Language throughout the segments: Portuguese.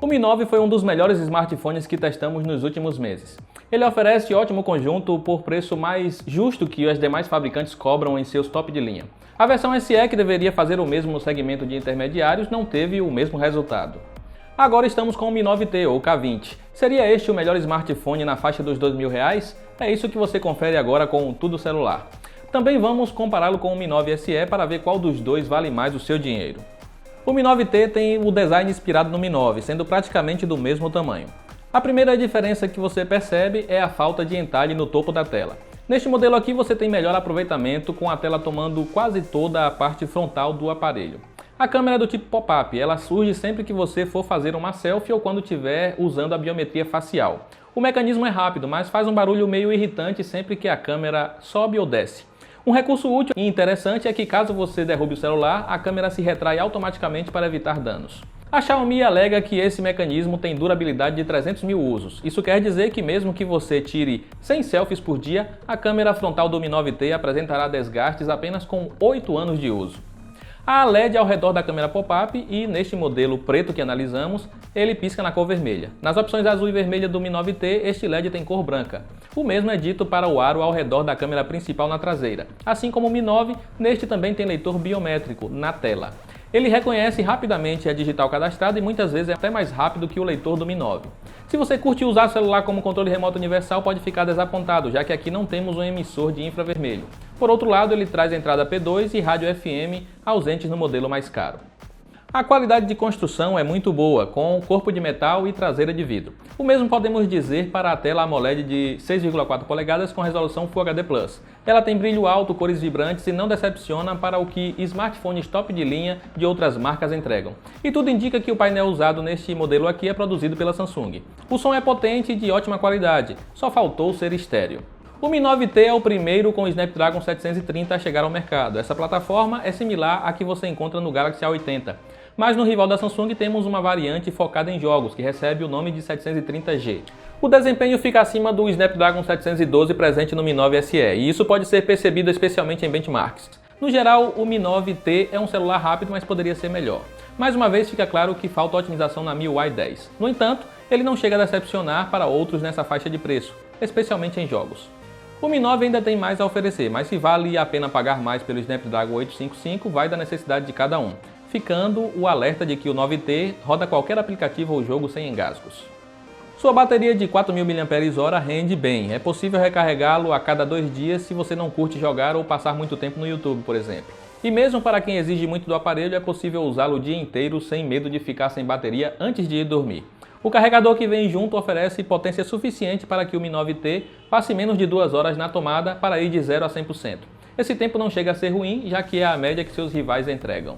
O Mi 9 foi um dos melhores smartphones que testamos nos últimos meses. Ele oferece ótimo conjunto por preço mais justo que os demais fabricantes cobram em seus top de linha. A versão SE, que deveria fazer o mesmo no segmento de intermediários, não teve o mesmo resultado. Agora estamos com o Mi 9T ou K20. Seria este o melhor smartphone na faixa dos R$2.000? É isso que você confere agora com o Tudo Celular. Também vamos compará-lo com o Mi 9 SE para ver qual dos dois vale mais o seu dinheiro. O Mi 9T tem o design inspirado no Mi 9, sendo praticamente do mesmo tamanho. A primeira diferença que você percebe é a falta de entalhe no topo da tela. Neste modelo aqui você tem melhor aproveitamento, com a tela tomando quase toda a parte frontal do aparelho. A câmera é do tipo pop-up, ela surge sempre que você for fazer uma selfie ou quando estiver usando a biometria facial. O mecanismo é rápido, mas faz um barulho meio irritante sempre que a câmera sobe ou desce. Um recurso útil e interessante é que caso você derrube o celular, a câmera se retrai automaticamente para evitar danos. A Xiaomi alega que esse mecanismo tem durabilidade de 300 mil usos. Isso quer dizer que mesmo que você tire 100 selfies por dia, a câmera frontal do Mi 9T apresentará desgastes apenas com 8 anos de uso. Há LED ao redor da câmera pop-up e, neste modelo preto que analisamos, ele pisca na cor vermelha. Nas opções azul e vermelha do Mi 9T, este LED tem cor branca. O mesmo é dito para o aro ao redor da câmera principal na traseira. Assim como o Mi 9, neste também tem leitor biométrico na tela. Ele reconhece rapidamente a digital cadastrada e muitas vezes é até mais rápido que o leitor do Mi 9. Se você curte usar o celular como controle remoto universal, pode ficar desapontado, já que aqui não temos um emissor de infravermelho. Por outro lado, ele traz entrada P2 e rádio FM, ausentes no modelo mais caro. A qualidade de construção é muito boa, com corpo de metal e traseira de vidro. O mesmo podemos dizer para a tela AMOLED de 6,4 polegadas com resolução Full HD+. Ela tem brilho alto, cores vibrantes e não decepciona para o que smartphones top de linha de outras marcas entregam. E tudo indica que o painel usado neste modelo aqui é produzido pela Samsung. O som é potente e de ótima qualidade, só faltou ser estéreo. O Mi 9T é o primeiro com o Snapdragon 730 a chegar ao mercado. Essa plataforma é similar à que você encontra no Galaxy A80. Mas no rival da Samsung temos uma variante focada em jogos, que recebe o nome de 730G. O desempenho fica acima do Snapdragon 712 presente no Mi 9 SE, e isso pode ser percebido especialmente em benchmarks. No geral, o Mi 9T é um celular rápido, mas poderia ser melhor. Mais uma vez fica claro que falta otimização na MIUI 10. No entanto, ele não chega a decepcionar para outros nessa faixa de preço, especialmente em jogos. O Mi 9 ainda tem mais a oferecer, mas se vale a pena pagar mais pelo Snapdragon 855, vai da necessidade de cada um, ficando o alerta de que o 9T roda qualquer aplicativo ou jogo sem engasgos. Sua bateria de 4.000 mAh rende bem, é possível recarregá-lo a cada 2 dias se você não curte jogar ou passar muito tempo no YouTube, por exemplo. E mesmo para quem exige muito do aparelho, é possível usá-lo o dia inteiro sem medo de ficar sem bateria antes de ir dormir. O carregador que vem junto oferece potência suficiente para que o Mi 9T passe menos de 2 horas na tomada para ir de 0 a 100%. Esse tempo não chega a ser ruim, já que é a média que seus rivais entregam.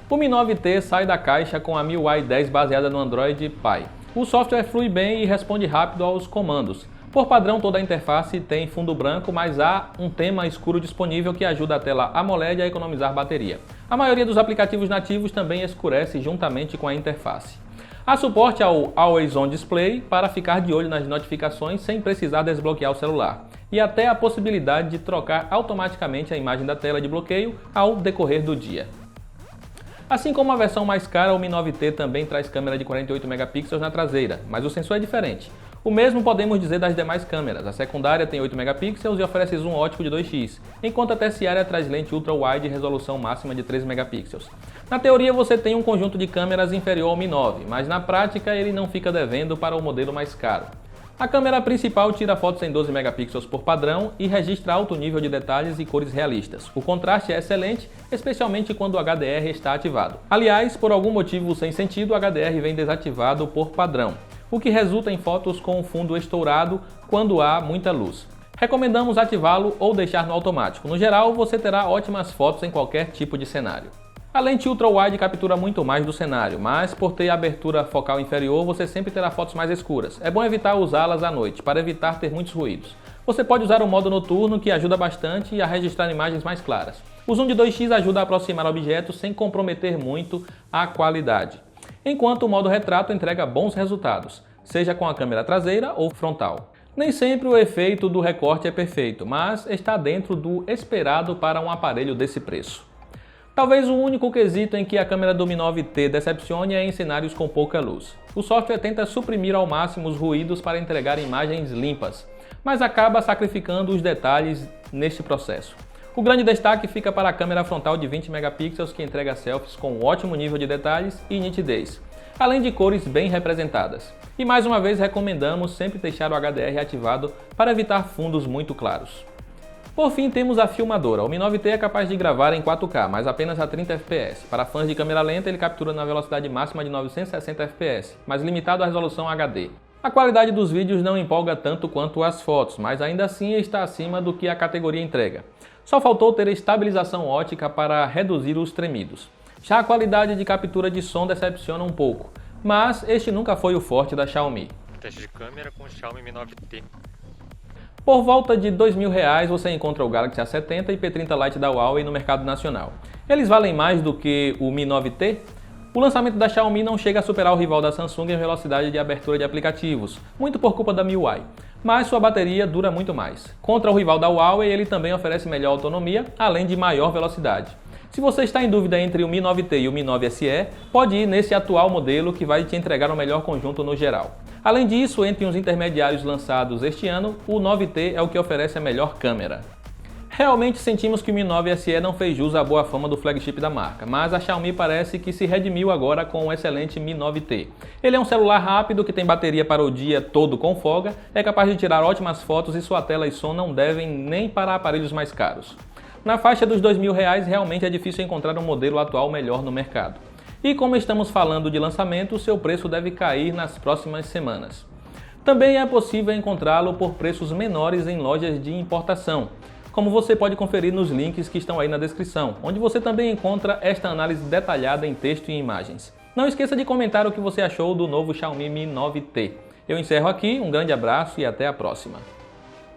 O Mi 9T sai da caixa com a MIUI 10 baseada no Android Pie. O software flui bem e responde rápido aos comandos. Por padrão, toda a interface tem fundo branco, mas há um tema escuro disponível que ajuda a tela AMOLED a economizar bateria. A maioria dos aplicativos nativos também escurece juntamente com a interface. Há suporte ao Always On Display para ficar de olho nas notificações sem precisar desbloquear o celular. E até a possibilidade de trocar automaticamente a imagem da tela de bloqueio ao decorrer do dia. Assim como a versão mais cara, o Mi 9T também traz câmera de 48 megapixels na traseira, mas o sensor é diferente. O mesmo podemos dizer das demais câmeras. A secundária tem 8 megapixels e oferece zoom ótico de 2x, enquanto a terciária traz lente ultra-wide e resolução máxima de 13 megapixels. Na teoria você tem um conjunto de câmeras inferior ao Mi 9, mas na prática ele não fica devendo para o modelo mais caro. A câmera principal tira fotos em 12 megapixels por padrão e registra alto nível de detalhes e cores realistas. O contraste é excelente, especialmente quando o HDR está ativado. Aliás, por algum motivo sem sentido, o HDR vem desativado por padrão, o que resulta em fotos com o fundo estourado quando há muita luz. Recomendamos ativá-lo ou deixar no automático. No geral, você terá ótimas fotos em qualquer tipo de cenário. A lente ultra-wide captura muito mais do cenário, mas por ter a abertura focal inferior, você sempre terá fotos mais escuras. É bom evitar usá-las à noite, para evitar ter muitos ruídos. Você pode usar o modo noturno, que ajuda bastante a registrar imagens mais claras. O zoom de 2x ajuda a aproximar objetos sem comprometer muito a qualidade, enquanto o modo retrato entrega bons resultados, seja com a câmera traseira ou frontal. Nem sempre o efeito do recorte é perfeito, mas está dentro do esperado para um aparelho desse preço. Talvez o único quesito em que a câmera do Mi 9T decepcione é em cenários com pouca luz. O software tenta suprimir ao máximo os ruídos para entregar imagens limpas, mas acaba sacrificando os detalhes neste processo. O grande destaque fica para a câmera frontal de 20 megapixels que entrega selfies com um ótimo nível de detalhes e nitidez, além de cores bem representadas. E mais uma vez recomendamos sempre deixar o HDR ativado para evitar fundos muito claros. Por fim, temos a filmadora. O Mi 9T é capaz de gravar em 4K, mas apenas a 30 fps. Para fãs de câmera lenta, ele captura na velocidade máxima de 960 fps, mas limitado à resolução HD. A qualidade dos vídeos não empolga tanto quanto as fotos, mas ainda assim está acima do que a categoria entrega. Só faltou ter estabilização ótica para reduzir os tremidos. Já a qualidade de captura de som decepciona um pouco, mas este nunca foi o forte da Xiaomi. Teste de câmera com o Xiaomi Mi 9T. Por volta de R$2.000 você encontra o Galaxy A70 e P30 Lite da Huawei no mercado nacional. Eles valem mais do que o Mi 9T? O lançamento da Xiaomi não chega a superar o rival da Samsung em velocidade de abertura de aplicativos, muito por culpa da MIUI, mas sua bateria dura muito mais. Contra o rival da Huawei, ele também oferece melhor autonomia, além de maior velocidade. Se você está em dúvida entre o Mi 9T e o Mi 9 SE, pode ir nesse atual modelo que vai te entregar o melhor conjunto no geral. Além disso, entre os intermediários lançados este ano, o 9T é o que oferece a melhor câmera. Realmente sentimos que o Mi 9 SE não fez jus à boa fama do flagship da marca, mas a Xiaomi parece que se redimiu agora com o excelente Mi 9T. Ele é um celular rápido que tem bateria para o dia todo com folga, é capaz de tirar ótimas fotos e sua tela e som não devem nem para aparelhos mais caros. Na faixa dos R$2.000 realmente é difícil encontrar um modelo atual melhor no mercado. E como estamos falando de lançamento, seu preço deve cair nas próximas semanas. Também é possível encontrá-lo por preços menores em lojas de importação, como você pode conferir nos links que estão aí na descrição, onde você também encontra esta análise detalhada em texto e imagens. Não esqueça de comentar o que você achou do novo Xiaomi Mi 9T. Eu encerro aqui, um grande abraço e até a próxima.